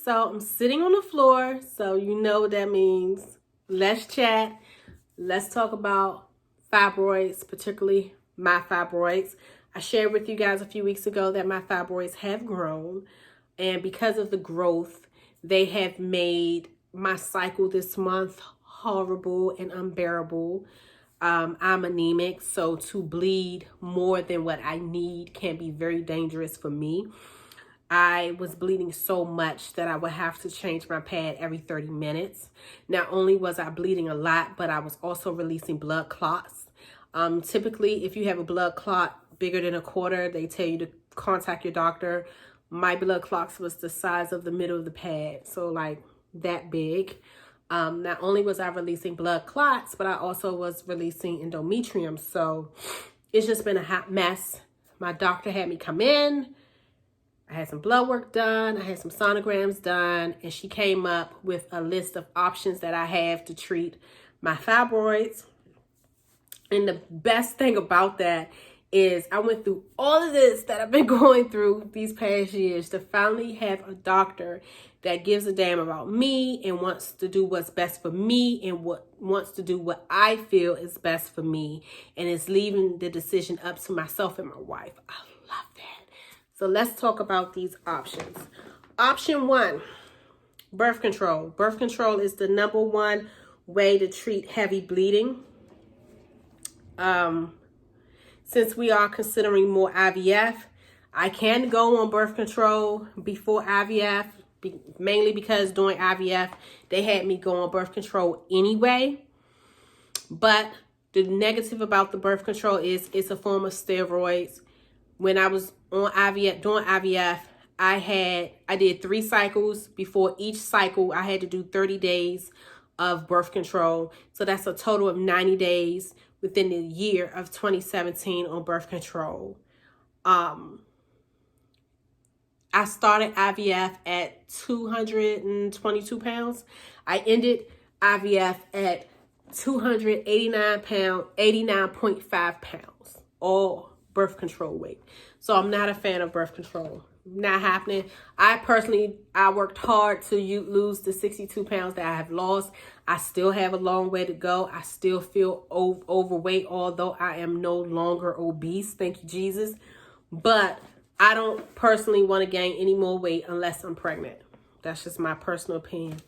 So I'm sitting on the floor, so you know what that means. Let's chat. Let's talk about fibroids, particularly my fibroids. I shared with you guys a few weeks ago that my fibroids have grown, and because of the growth, they have made my cycle this month horrible and unbearable. I'm anemic, so to bleed more than what I need can be very dangerous for me. I was bleeding so much that I would have to change my pad every 30 minutes. Not only was I bleeding a lot, but I was also releasing blood clots. Typically, if you have a blood clot bigger than a quarter, they tell you to contact your doctor. My blood clots was the size of the middle of the pad, so like that big. Not only was I releasing blood clots, but I also was releasing endometrium. So it's just been a hot mess. My doctor had me come in. I had some blood work done. I had some sonograms done. And she came up with a list of options that I have to treat my fibroids. And the best thing about that is I went through all of this that I've been going through these past years to finally have a doctor that gives a damn about me and wants to do what's best for me and wants to do what I feel is best for me, and is leaving the decision up to myself and my wife. I love that. So let's talk about these options. Option 1, birth control. Birth control is the number one way to treat heavy bleeding. Since we are considering more IVF, I can go on birth control before IVF, mainly because during IVF, they had me go on birth control anyway. But the negative about the birth control is it's a form of steroids. When I was on IVF, during IVF, I did 3 cycles. Before each cycle, I had to do 30 days of birth control. So that's a total of 90 days within the year of 2017 on birth control. I started IVF at 222 pounds. I ended IVF at 89.5 pounds, all birth control weight. So I'm not a fan of birth control. Not happening. I worked hard to lose the 62 pounds that I have lost. I still have a long way to go. I still feel overweight, although I am no longer obese. Thank you, Jesus. But I don't personally want to gain any more weight unless I'm pregnant. That's just my personal opinion.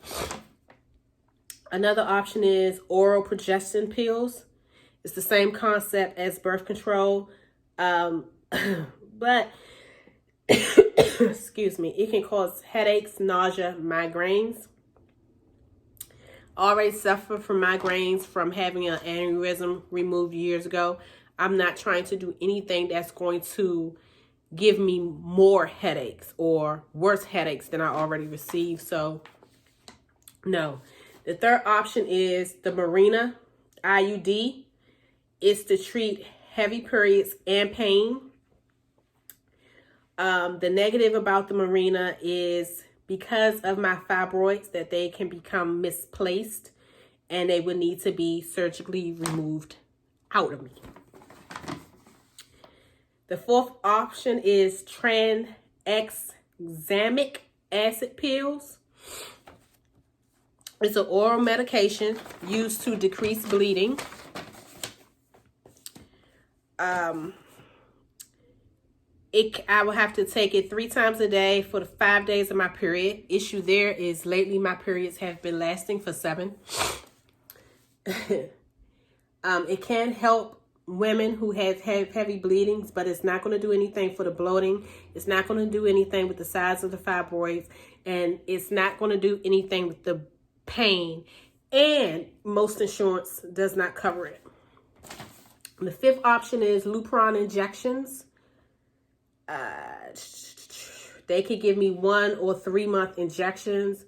Another option is oral progestin pills. It's the same concept as birth control, but excuse me, it can cause headaches, nausea, migraines. I already suffer from migraines from having an aneurysm removed years ago. I'm not trying to do anything that's going to give me more headaches or worse headaches than I already received. So no. The third option is the Mirena IUD. It's to treat heavy periods and pain. The negative about the Mirena is because of my fibroids that they can become misplaced and they would need to be surgically removed out of me. The fourth option is tranexamic acid pills. It's an oral medication used to decrease bleeding. I will have to take it 3 times a day for the 5 days of my period. Issue there is lately my periods have been lasting for 7. It can help women who have heavy bleedings, but it's not going to do anything for the bloating. It's not going to do anything with the size of the fibroids, and it's not going to do anything with the pain, and most insurance does not cover it. The fifth option is Lupron injections. They could give me 1 or 3 month injections.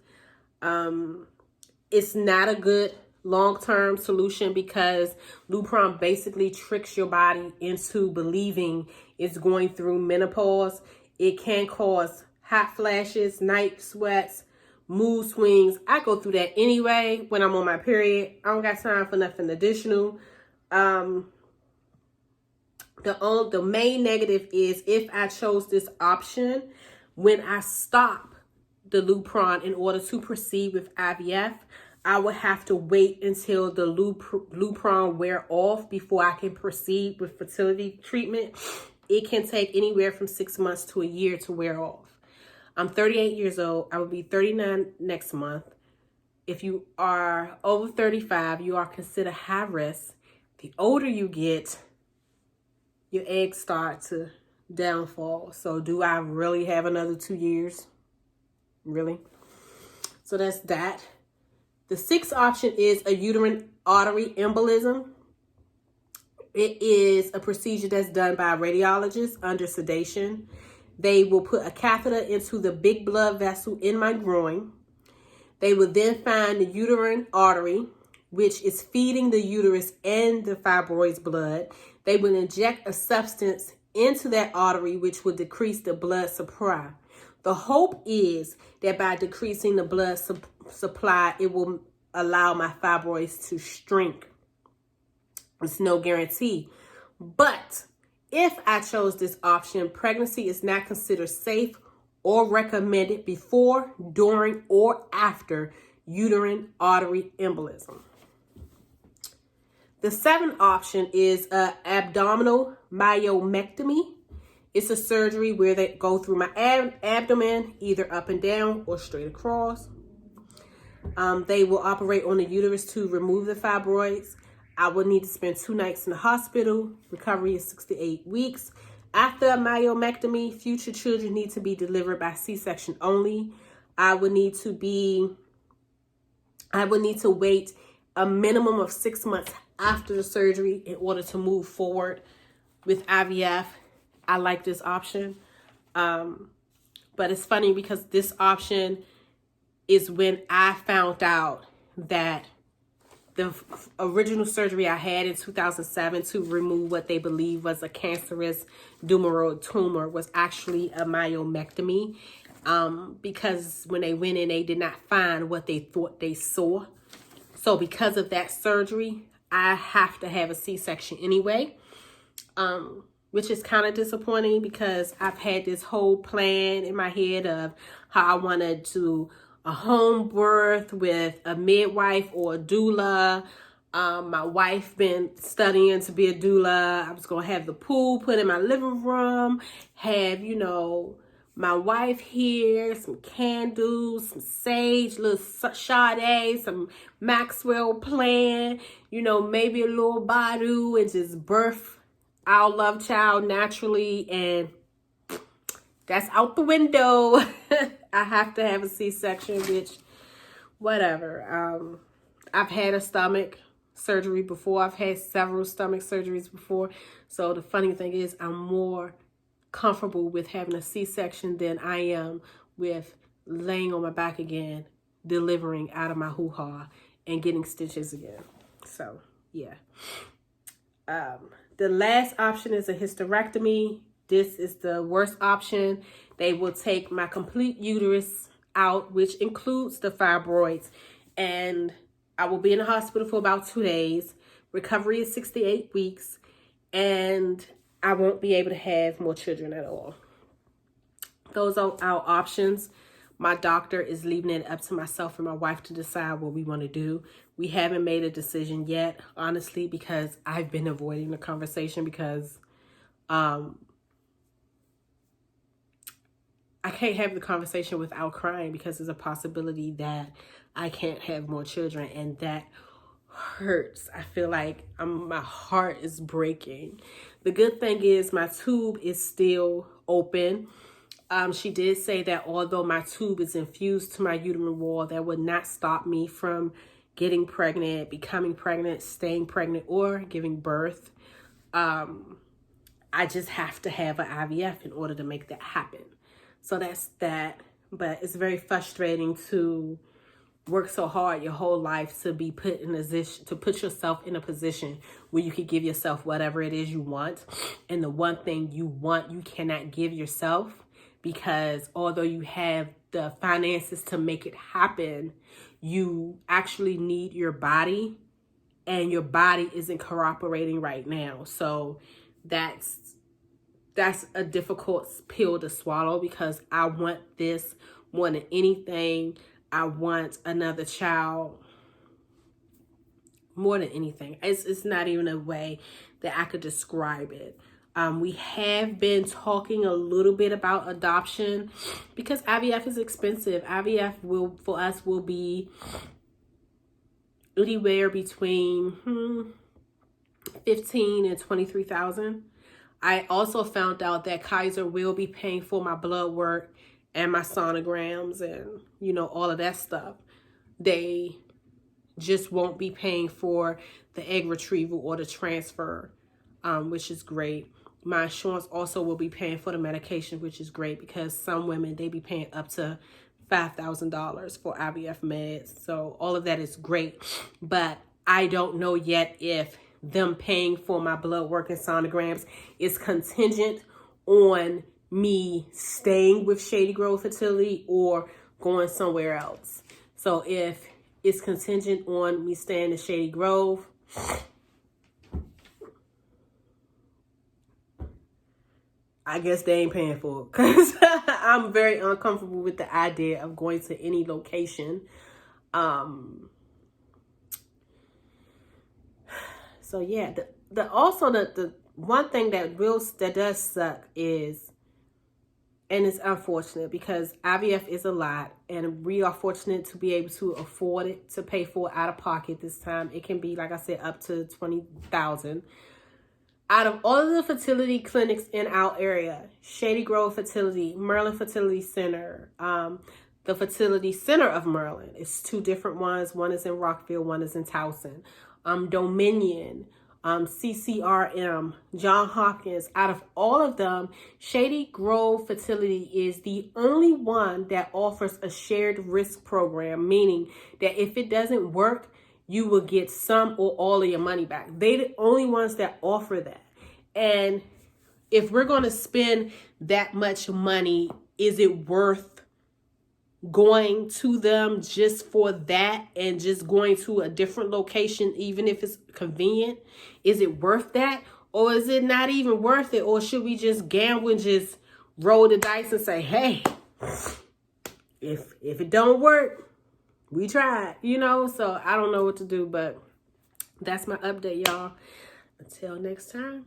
It's not a good long-term solution because Lupron basically tricks your body into believing it's going through menopause. It can cause hot flashes, night sweats, mood swings. I go through that anyway when I'm on my period. I don't got time for nothing additional. The main negative is if I chose this option, when I stop the Lupron in order to proceed with IVF. I would have to wait until the Lupron wear off before I can proceed with fertility treatment. It can take anywhere from 6 months to a year to wear off. I'm 38 years old. I will be 39 next month. If you are over 35, you are considered high risk. The older you get, your eggs start to downfall. So do I really have another 2 years? Really? So that's that. The sixth option is a uterine artery embolism. It is a procedure that's done by a radiologist under sedation. They will put a catheter into the big blood vessel in my groin. They will then find the uterine artery, which is feeding the uterus and the fibroids blood. They will inject a substance into that artery, which will decrease the blood supply. The hope is that by decreasing the blood supply, it will allow my fibroids to shrink. It's no guarantee. But if I chose this option, pregnancy is not considered safe or recommended before, during, or after uterine artery embolism. The seventh option is abdominal myomectomy. It's a surgery where they go through my abdomen, either up and down or straight across. They will operate on the uterus to remove the fibroids. I will need to spend 2 nights in the hospital. Recovery is 6 to 8 weeks. After a myomectomy, future children need to be delivered by C-section only. I would need to wait a minimum of 6 months after the surgery in order to move forward with IVF. I like this option. But it's funny because this option is when I found out that the original surgery I had in 2007 to remove what they believe was a cancerous dumoral tumor was actually a myomectomy. Because when they went in, they did not find what they thought they saw. So because of that surgery, I have to have a C-section anyway. Which is kind of disappointing because I've had this whole plan in my head of how I wanted to a home birth with a midwife or a doula. My wife been studying to be a doula. I was going to have the pool put in my living room, have, my wife here, some candles, some sage, little Sade, some Maxwell plant, maybe a little Badu, and just birth our love child naturally, and that's out the window. I have to have a C-section, which, whatever. I've had a stomach surgery before. I've had several stomach surgeries before. So the funny thing is I'm more comfortable with having a C-section than I am with laying on my back again, delivering out of my hoo-ha and getting stitches again. So, yeah. The last option is a hysterectomy. This is the worst option. They will take my complete uterus out, which includes the fibroids. And I will be in the hospital for about 2 days. Recovery is 6 to 8 weeks. And I won't be able to have more children at all. Those are our options. My doctor is leaving it up to myself and my wife to decide what we want to do. We haven't made a decision yet, honestly, because I've been avoiding the conversation because I can't have the conversation without crying because there's a possibility that I can't have more children, and that hurts. I feel like my heart is breaking. The good thing is my tube is still open. She did say that although my tube is infused to my uterine wall, that would not stop me from getting pregnant, becoming pregnant, staying pregnant, or giving birth. I just have to have an IVF in order to make that happen. So that's that. But it's very frustrating to work so hard your whole life to be put in a position, to put yourself in a position where you can give yourself whatever it is you want. And the one thing you want, you cannot give yourself, because although you have the finances to make it happen, you actually need your body, and your body isn't cooperating right now. So that's a difficult pill to swallow, because I want this more than anything. I want another child more than anything. It's not even a way that I could describe it. We have been talking a little bit about adoption because IVF is expensive. IVF for us will be anywhere between $15,000 and $23,000. I also found out that Kaiser will be paying for my blood work and my sonograms and, you know, all of that stuff. They just won't be paying for the egg retrieval or the transfer, which is great. My insurance also will be paying for the medication, which is great because some women, they be paying up to $5,000 for IVF meds. So all of that is great. But I don't know yet if them paying for my blood work and sonograms is contingent on me staying with Shady Grove Fertility or going somewhere else. So if it's contingent on me staying in Shady Grove, I guess they ain't paying for it because I'm very uncomfortable with the idea of going to any location. So yeah, the one thing that does suck is, and it's unfortunate because IVF is a lot and we are fortunate to be able to afford it, to pay for it out of pocket this time. It can be, like I said, up to $20,000. Out of all of the fertility clinics in our area, Shady Grove Fertility, Maryland Fertility Center, the Fertility Center of Maryland, it's two different ones. One is in Rockville, one is in Towson. Dominion, CCRM, John Hopkins. Out of all of them, Shady Grove Fertility is the only one that offers a shared risk program, meaning that if it doesn't work, you will get some or all of your money back. They're the only ones that offer that. And if we're going to spend that much money, is it worth going to them just for that and just going to a different location, even if it's convenient? Is it worth that? Or is it not even worth it? Or should we just gamble and just roll the dice and say, hey, if it don't work, we tried, you know? So I don't know what to do, but that's my update, y'all. Until next time.